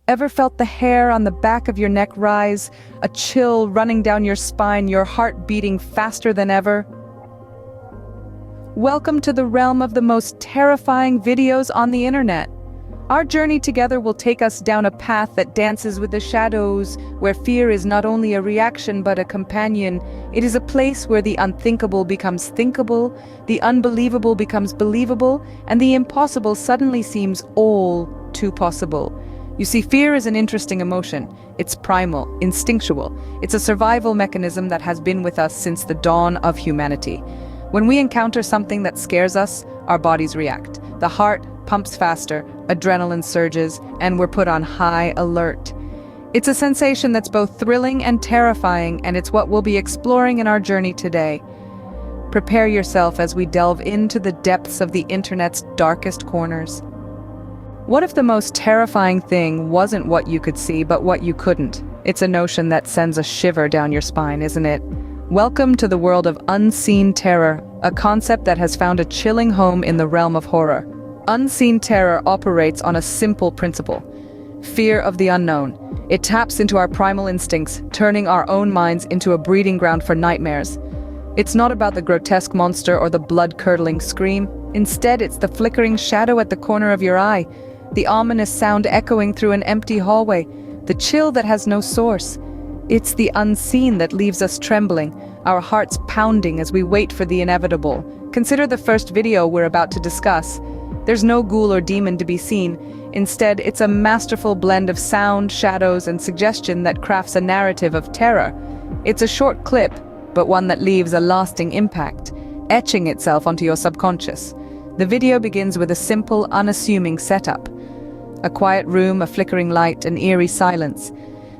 Ever felt the hair on the back of your neck rise, a chill running down your spine, your heart beating faster than ever? Welcome to the realm of the most terrifying videos on the internet. Our journey together will take us down a path that dances with the shadows, where fear is not only a reaction but a companion. It is a place where the unthinkable becomes thinkable, the unbelievable becomes believable, and the impossible suddenly seems all too possible. You see, fear is an interesting emotion. It's primal, instinctual. It's a survival mechanism that has been with us since the dawn of humanity. When we encounter something that scares us, our bodies react. The heart pumps faster, adrenaline surges, and we're put on high alert. It's a sensation that's both thrilling and terrifying, and it's what we'll be exploring in our journey today. Prepare yourself as we delve into the depths of the internet's darkest corners. What if the most terrifying thing wasn't what you could see, but what you couldn't? It's a notion that sends a shiver down your spine, isn't it? Welcome to the world of unseen terror, a concept that has found a chilling home in the realm of horror. Unseen terror operates on a simple principle: fear of the unknown. It taps into our primal instincts, turning our own minds into a breeding ground for nightmares. It's not about the grotesque monster or the blood-curdling scream. Instead, it's the flickering shadow at the corner of your eye, the ominous sound echoing through an empty hallway, the chill that has no source. It's the unseen that leaves us trembling, our hearts pounding as we wait for the inevitable. Consider the first video we're about to discuss. There's no ghoul or demon to be seen. Instead, it's a masterful blend of sound, shadows, and suggestion that crafts a narrative of terror. It's a short clip, but one that leaves a lasting impact, etching itself onto your subconscious. The video begins with a simple, unassuming setup. A quiet room, a flickering light, an eerie silence.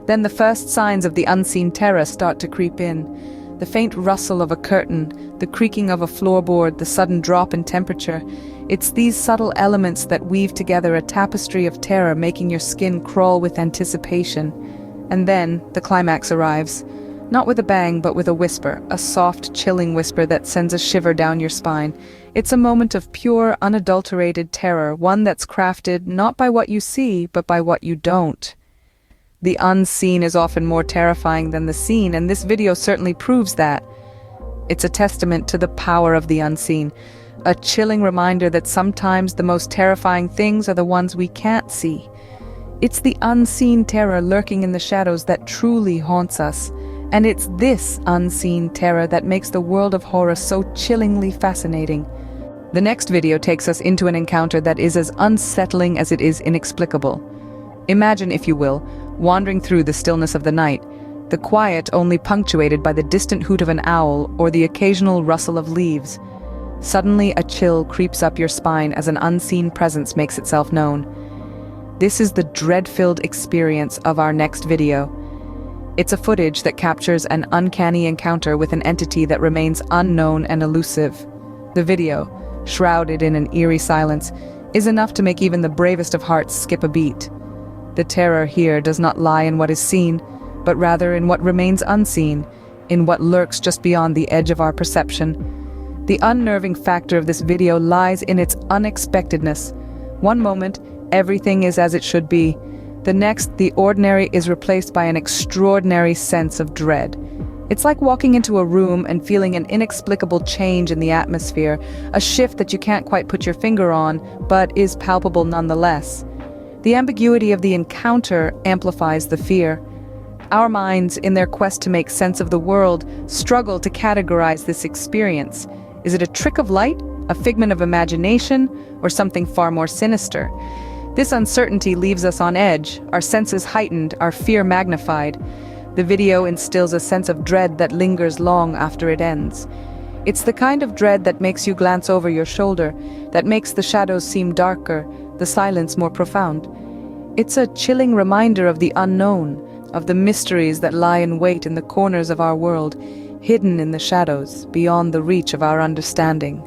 Then the first signs of the unseen terror start to creep in. The faint rustle of a curtain, the creaking of a floorboard, the sudden drop in temperature. It's these subtle elements that weave together a tapestry of terror, making your skin crawl with anticipation. And then the climax arrives. Not with a bang, but with a whisper, a soft, chilling whisper that sends a shiver down your spine. It's a moment of pure, unadulterated terror, one that's crafted not by what you see, but by what you don't. The unseen is often more terrifying than the seen, and this video certainly proves that. It's a testament to the power of the unseen, a chilling reminder that sometimes the most terrifying things are the ones we can't see. It's the unseen terror lurking in the shadows that truly haunts us. And it's this unseen terror that makes the world of horror so chillingly fascinating. The next video takes us into an encounter that is as unsettling as it is inexplicable. Imagine, if you will, wandering through the stillness of the night, the quiet only punctuated by the distant hoot of an owl or the occasional rustle of leaves. Suddenly, a chill creeps up your spine as an unseen presence makes itself known. This is the dread-filled experience of our next video. It's a footage that captures an uncanny encounter with an entity that remains unknown and elusive. The video, shrouded in an eerie silence, is enough to make even the bravest of hearts skip a beat. The terror here does not lie in what is seen, but rather in what remains unseen, in what lurks just beyond the edge of our perception. The unnerving factor of this video lies in its unexpectedness. One moment, everything is as it should be. The next, the ordinary is replaced by an extraordinary sense of dread. It's like walking into a room and feeling an inexplicable change in the atmosphere, a shift that you can't quite put your finger on, but is palpable nonetheless. The ambiguity of the encounter amplifies the fear. Our minds, in their quest to make sense of the world, struggle to categorize this experience. Is it a trick of light, a figment of imagination, or something far more sinister? This uncertainty leaves us on edge, our senses heightened, our fear magnified. The video instills a sense of dread that lingers long after it ends. It's the kind of dread that makes you glance over your shoulder, that makes the shadows seem darker, the silence more profound. It's a chilling reminder of the unknown, of the mysteries that lie in wait in the corners of our world, hidden in the shadows, beyond the reach of our understanding.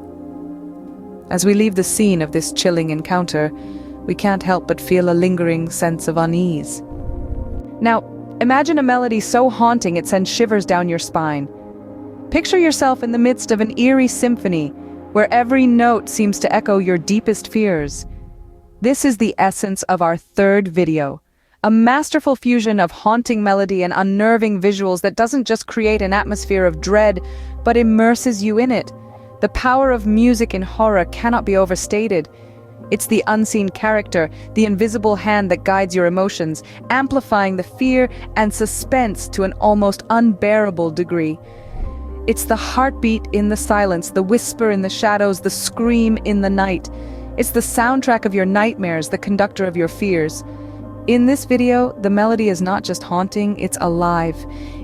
As we leave the scene of this chilling encounter, we can't help but feel a lingering sense of unease. Now, imagine a melody so haunting it sends shivers down your spine. Picture yourself in the midst of an eerie symphony, where every note seems to echo your deepest fears. This is the essence of our third video, A masterful fusion of haunting melody and unnerving visuals that doesn't just create an atmosphere of dread, but immerses you in it. The power of music in horror cannot be overstated. It's the unseen character, the invisible hand that guides your emotions, amplifying the fear and suspense to an almost unbearable degree. It's the heartbeat in the silence, the whisper in the shadows, the scream in the night. It's the soundtrack of your nightmares, the conductor of your fears. In this video, the melody is not just haunting, it's alive.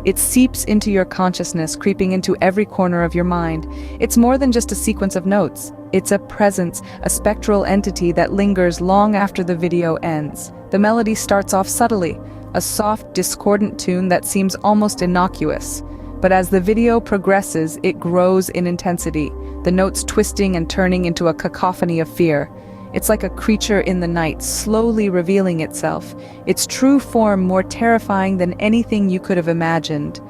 It seeps into your consciousness, creeping into every corner of your mind. It's more than just a sequence of notes. It's a presence, a spectral entity that lingers long after the video ends. The melody starts off subtly, a soft, discordant tune that seems almost innocuous. But as the video progresses, it grows in intensity, the notes twisting and turning into a cacophony of fear. It's like a creature in the night, slowly revealing itself, its true form more terrifying than anything you could have imagined.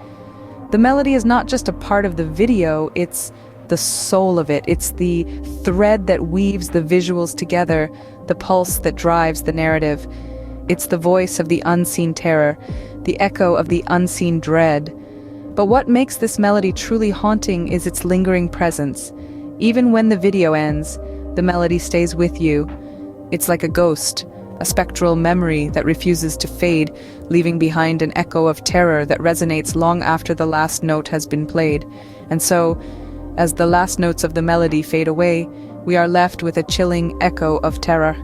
The melody is not just a part of the video, it's the soul of it. It's the thread that weaves the visuals together, the pulse that drives the narrative. It's the voice of the unseen terror, the echo of the unseen dread. But what makes this melody truly haunting is its lingering presence. Even when the video ends, the melody stays with you. It's like a ghost, a spectral memory that refuses to fade, leaving behind an echo of terror that resonates long after the last note has been played. And so, as the last notes of the melody fade away, we are left with a chilling echo of terror.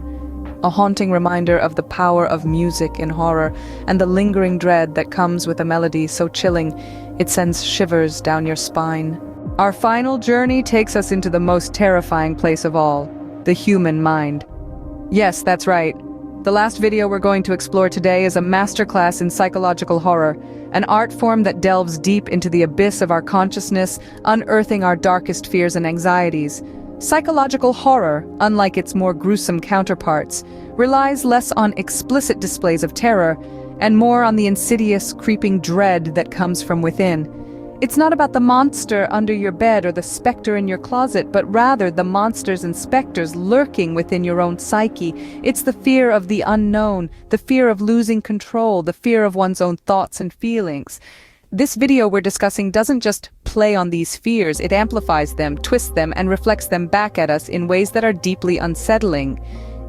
A haunting reminder of the power of music in horror and the lingering dread that comes with a melody so chilling it sends shivers down your spine. Our final journey takes us into the most terrifying place of all, the human mind. Yes, that's right. The last video we're going to explore today is a masterclass in psychological horror, an art form that delves deep into the abyss of our consciousness, unearthing our darkest fears and anxieties. Psychological horror, unlike its more gruesome counterparts, relies less on explicit displays of terror and more on the insidious, creeping dread that comes from within. It's not about the monster under your bed or the specter in your closet, but rather the monsters and specters lurking within your own psyche. It's the fear of the unknown, the fear of losing control, the fear of one's own thoughts and feelings. This video we're discussing doesn't just play on these fears, it amplifies them, twists them, and reflects them back at us in ways that are deeply unsettling.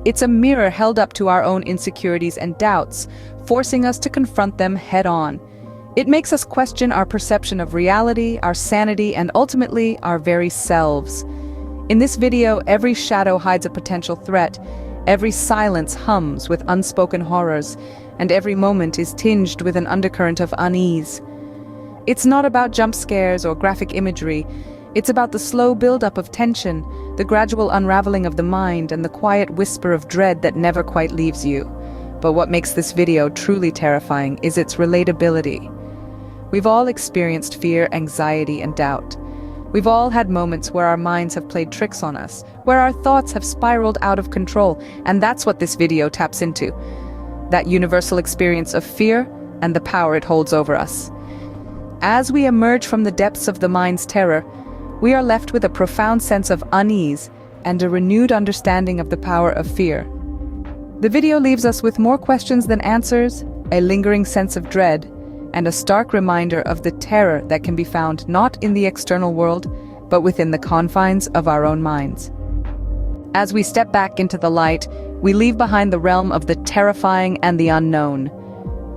It's a mirror held up to our own insecurities and doubts, forcing us to confront them head-on. It makes us question our perception of reality, our sanity, and ultimately, our very selves. In this video, every shadow hides a potential threat, every silence hums with unspoken horrors, and every moment is tinged with an undercurrent of unease. It's not about jump scares or graphic imagery. It's about the slow buildup of tension, the gradual unraveling of the mind, and the quiet whisper of dread that never quite leaves you. But what makes this video truly terrifying is its relatability. We've all experienced fear, anxiety, and doubt. We've all had moments where our minds have played tricks on us, where our thoughts have spiraled out of control, and that's what this video taps into. That universal experience of fear and the power it holds over us. As we emerge from the depths of the mind's terror, we are left with a profound sense of unease and a renewed understanding of the power of fear. The video leaves us with more questions than answers, a lingering sense of dread, and a stark reminder of the terror that can be found not in the external world, but within the confines of our own minds. As we step back into the light, we leave behind the realm of the terrifying and the unknown.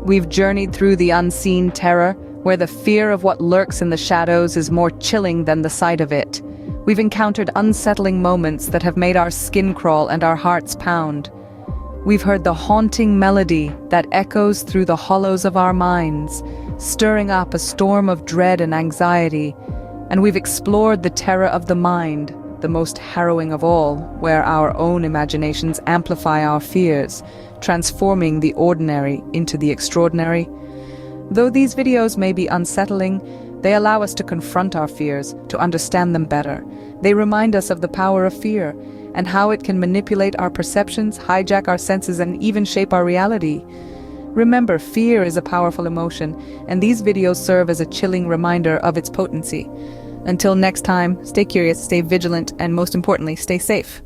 We've journeyed through the unseen terror, where the fear of what lurks in the shadows is more chilling than the sight of it. We've encountered unsettling moments that have made our skin crawl and our hearts pound. We've heard the haunting melody that echoes through the hollows of our minds, stirring up a storm of dread and anxiety. And we've explored the terror of the mind, the most harrowing of all, where our own imaginations amplify our fears, transforming the ordinary into the extraordinary. Though these videos may be unsettling, they allow us to confront our fears, to understand them better. They remind us of the power of fear, and how it can manipulate our perceptions, hijack our senses, and even shape our reality. Remember, fear is a powerful emotion, and these videos serve as a chilling reminder of its potency. Until next time, stay curious, stay vigilant, and most importantly, stay safe.